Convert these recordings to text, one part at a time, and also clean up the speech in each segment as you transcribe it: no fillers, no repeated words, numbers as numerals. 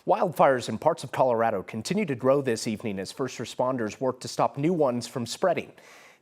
Wildfires in parts of Colorado continue to grow this evening as first responders work to stop new ones from spreading.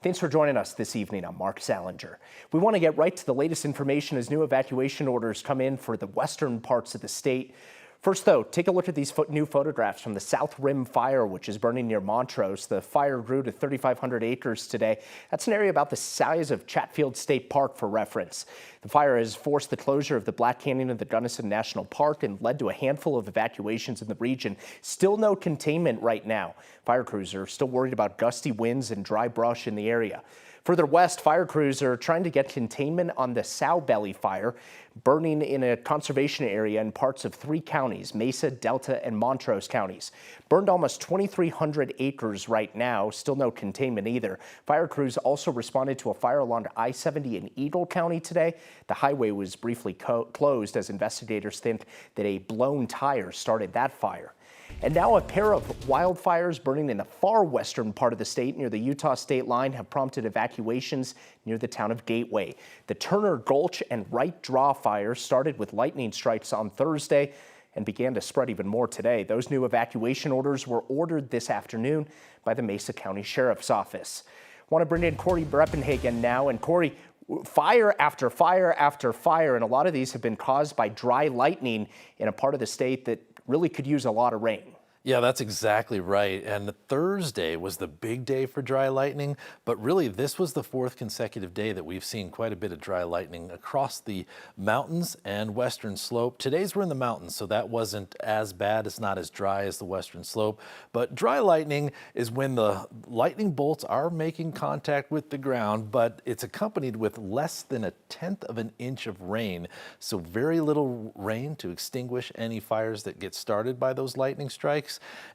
Thanks for joining us this evening. I'm Mark Salinger. We want to get right to the latest information as new evacuation orders come in for the western parts of the state. First, though, take a look at these new photographs from the South Rim Fire, which is burning near Montrose. The fire grew to 3,500 acres today. That's an area about the size of Chatfield State Park for reference. The fire has forced the closure of the Black Canyon of the Gunnison National Park and led to a handful of evacuations in the region. Still no containment right now. Fire crews are still worried about gusty winds and dry brush in the area. Further west, fire crews are trying to get containment on the Sow Belly fire, burning in a conservation area in parts of 3 counties, Mesa, Delta, and Montrose counties. Burned almost 2,300 acres right now, still no containment either. Fire crews also responded to a fire along I-70 in Eagle County today. The highway was briefly closed as investigators think that a blown tire started that fire. And now a pair of wildfires burning in the far western part of the state near the Utah state line have prompted evacuations near the town of Gateway. The Turner Gulch and Right Draw fires started with lightning strikes on Thursday and began to spread even more today. Those new evacuation orders were ordered this afternoon by the Mesa County Sheriff's Office. I want to bring in Corey Breppenhagen now. And Corey, fire after fire after fire, and a lot of these have been caused by dry lightning in a part of the state that really could use a lot of rain. Yeah, that's exactly right. And Thursday was the big day for dry lightning, but really this was the 4th consecutive day that we've seen quite a bit of dry lightning across the mountains and western slope. Today's we're in the mountains, so that wasn't as bad. It's not as dry as the western slope, but dry lightning is when the lightning bolts are making contact with the ground, but it's accompanied with less than 1/10 of an inch of rain. So very little rain to extinguish any fires that get started by those lightning strikes.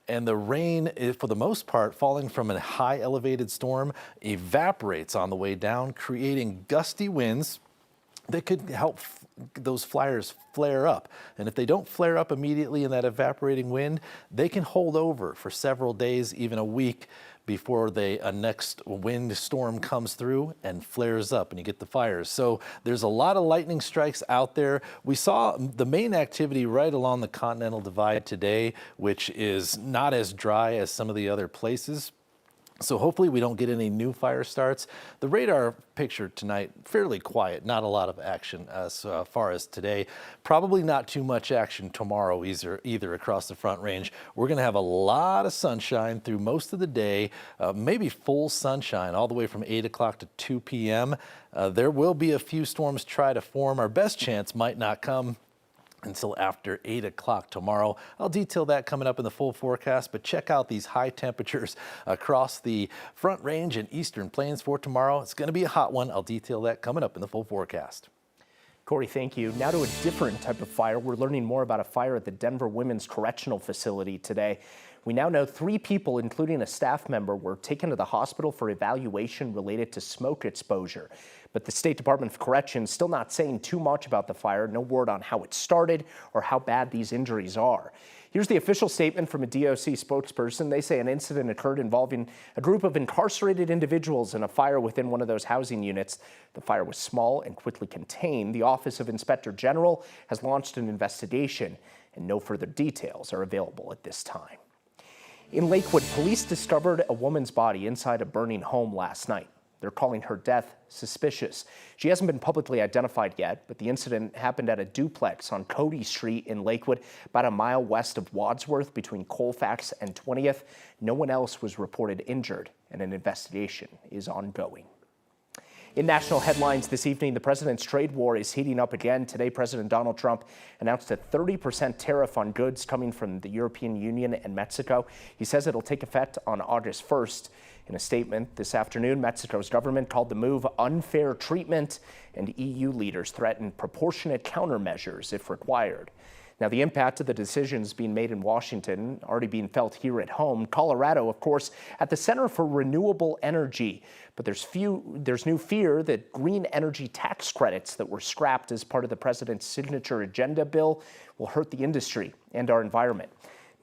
And the rain is, for the most part, falling from a high elevated storm, evaporates on the way down, creating gusty winds that could help those fires flare up. And if they don't flare up immediately in that evaporating wind, they can hold over for several days, even a week, before a next wind storm comes through and flares up and you get the fires. So there's a lot of lightning strikes out there. We saw the main activity right along the Continental Divide today, which is not as dry as some of the other places. So hopefully we don't get any new fire starts. The radar picture tonight, fairly quiet, not a lot of action as far as today. Probably not too much action tomorrow either across the Front Range. We're gonna have a lot of sunshine through most of the day, maybe full sunshine all the way from 8 o'clock to 2 p.m. There will be a few storms try to form. Our best chance might not come until after 8 o'clock tomorrow. I'll detail that coming up in the full forecast, but check out these high temperatures across the Front Range and Eastern Plains for tomorrow. It's going to be a hot one. I'll detail that coming up in the full forecast. Corey, thank you. Now to a different type of fire. We're learning more about a fire at the Denver Women's Correctional Facility today. We now know 3 people, including a staff member, were taken to the hospital for evaluation related to smoke exposure. But the State Department of Corrections still not saying too much about the fire. No word on how it started or how bad these injuries are. Here's the official statement from a DOC spokesperson. They say an incident occurred involving a group of incarcerated individuals in a fire within one of those housing units. The fire was small and quickly contained. The Office of Inspector General has launched an investigation, and no further details are available at this time. In Lakewood, police discovered a woman's body inside a burning home last night. They're calling her death suspicious. She hasn't been publicly identified yet, but the incident happened at a duplex on Cody Street in Lakewood, about a mile west of Wadsworth between Colfax and 20th. No one else was reported injured, and an investigation is ongoing. In national headlines this evening, the president's trade war is heating up again. Today, President Donald Trump announced a 30% tariff on goods coming from the European Union and Mexico. He says it'll take effect on August 1st. In a statement this afternoon, Mexico's government called the move unfair treatment, and EU leaders threatened proportionate countermeasures if required. Now, the impact of the decisions being made in Washington already being felt here at home. Colorado, of course, at the center for renewable energy. But there's new fear that green energy tax credits that were scrapped as part of the president's signature agenda bill will hurt the industry and our environment.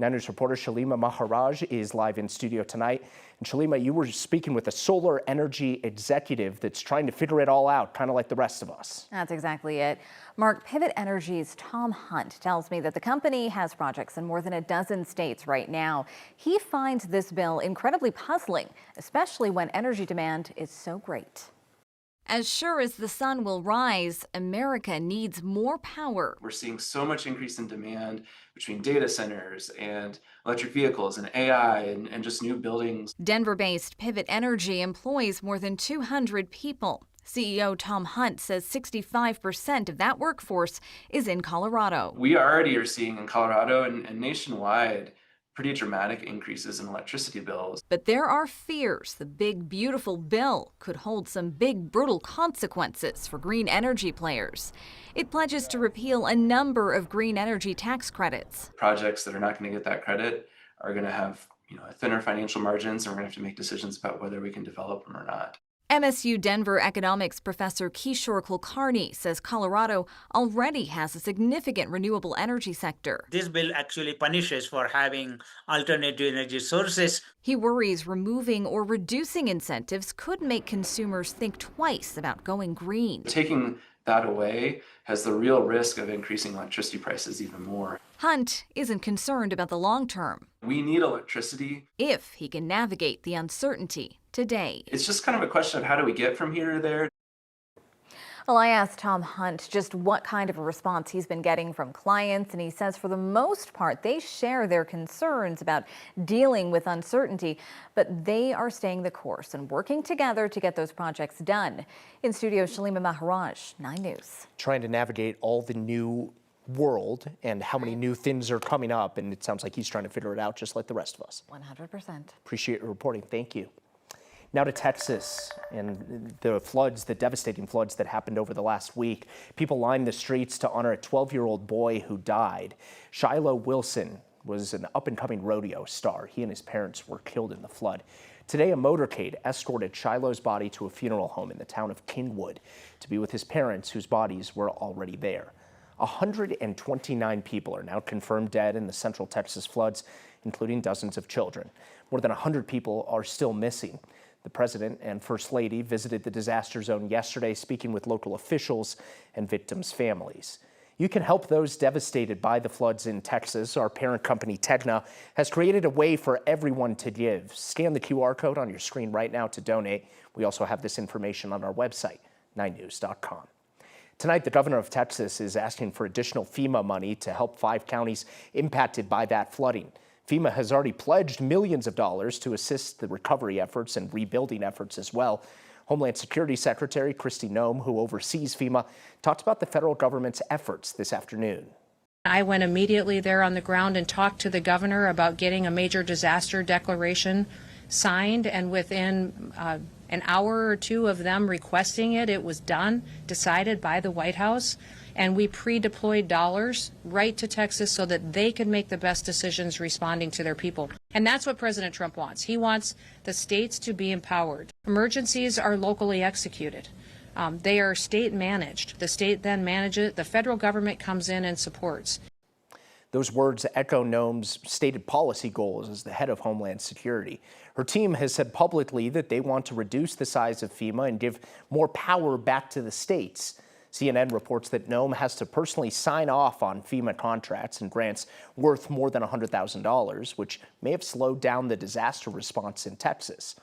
Now News reporter Shalima Maharaj is live in studio tonight. And Shalima, you were speaking with a solar energy executive that's trying to figure it all out, kind of like the rest of us. That's exactly it. Mark, Pivot Energy's Tom Hunt tells me that the company has projects in more than a dozen states right now. He finds this bill incredibly puzzling, especially when energy demand is so great. As sure as the sun will rise, America needs more power. We're seeing so much increase in demand between data centers and electric vehicles and AI and just new buildings. Denver-based Pivot Energy employs more than 200 people. CEO Tom Hunt says 65% of that workforce is in Colorado. We already are seeing in Colorado and nationwide pretty dramatic increases in electricity bills. But there are fears the big, beautiful bill could hold some big, brutal consequences for green energy players. It pledges to repeal a number of green energy tax credits. Projects that are not going to get that credit are going to have thinner financial margins, and we're going to have to make decisions about whether we can develop them or not. MSU Denver economics professor Kishore Kulkarni says Colorado already has a significant renewable energy sector. This bill actually punishes for having alternative energy sources. He worries removing or reducing incentives could make consumers think twice about going green. Taking that away has the real risk of increasing electricity prices even more. Hunt isn't concerned about the long term. We need electricity if he can navigate the uncertainty today. It's just kind of a question of how do we get from here to there. Well, I asked Tom Hunt just what kind of a response he's been getting from clients, and he says for the most part they share their concerns about dealing with uncertainty, but they are staying the course and working together to get those projects done. In studio, Shalima Maharaj, 9 News. Trying to navigate all the new world and how many new things are coming up, and it sounds like he's trying to figure it out just like the rest of us. 100%. Appreciate your reporting. Thank you. Now to Texas and the floods, the devastating floods that happened over the last week. People lined the streets to honor a 12-year-old boy who died. Shiloh Wilson was an up-and-coming rodeo star. He and his parents were killed in the flood. Today, a motorcade escorted Shiloh's body to a funeral home in the town of Kingwood to be with his parents, whose bodies were already there. 129 people are now confirmed dead in the Central Texas floods, including dozens of children. More than 100 people are still missing. The president and first lady visited the disaster zone yesterday, speaking with local officials and victims' families. You can help those devastated by the floods in Texas. Our parent company, Tegna, has created a way for everyone to give. Scan the QR code on your screen right now to donate. We also have this information on our website, 9news.com. Tonight, the governor of Texas is asking for additional FEMA money to help 5 counties impacted by that flooding. FEMA has already pledged millions of dollars to assist the recovery efforts and rebuilding efforts as well. Homeland Security Secretary Kristi Noem, who oversees FEMA, talked about the federal government's efforts this afternoon. I went immediately there on the ground and talked to the governor about getting a major disaster declaration signed, and within an hour or two of them requesting it, it was done, decided by the White House, and we pre-deployed dollars right to Texas so that they could make the best decisions responding to their people. And that's what President Trump wants. He wants the states to be empowered. Emergencies are locally executed. They are state managed. The state then manages it. The federal government comes in and supports. Those words echo Noem's stated policy goals as the head of Homeland Security. Her team has said publicly that they want to reduce the size of FEMA and give more power back to the states. CNN reports that Noem has to personally sign off on FEMA contracts and grants worth more than $100,000, which may have slowed down the disaster response in Texas.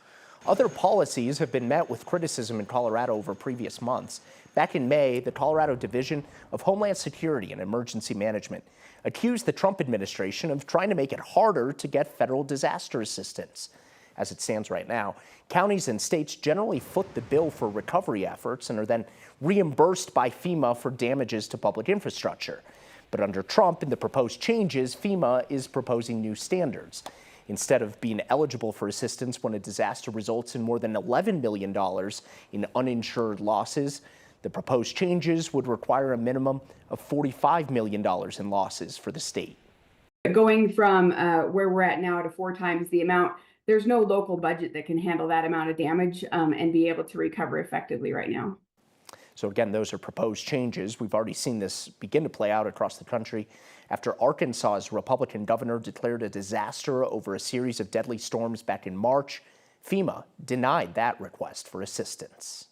Other policies have been met with criticism in Colorado over previous months. Back in May, the Colorado Division of Homeland Security and Emergency Management accused the Trump administration of trying to make it harder to get federal disaster assistance. As it stands right now, counties and states generally foot the bill for recovery efforts and are then reimbursed by FEMA for damages to public infrastructure. But under Trump and the proposed changes, FEMA is proposing new standards. Instead of being eligible for assistance when a disaster results in more than $11 million in uninsured losses, the proposed changes would require a minimum of $45 million in losses for the state. Going from where we're at now to 4 times the amount, there's no local budget that can handle that amount of damage and be able to recover effectively right now. So again, those are proposed changes. We've already seen this begin to play out across the country after Arkansas's Republican governor declared a disaster over a series of deadly storms back in March. FEMA denied that request for assistance.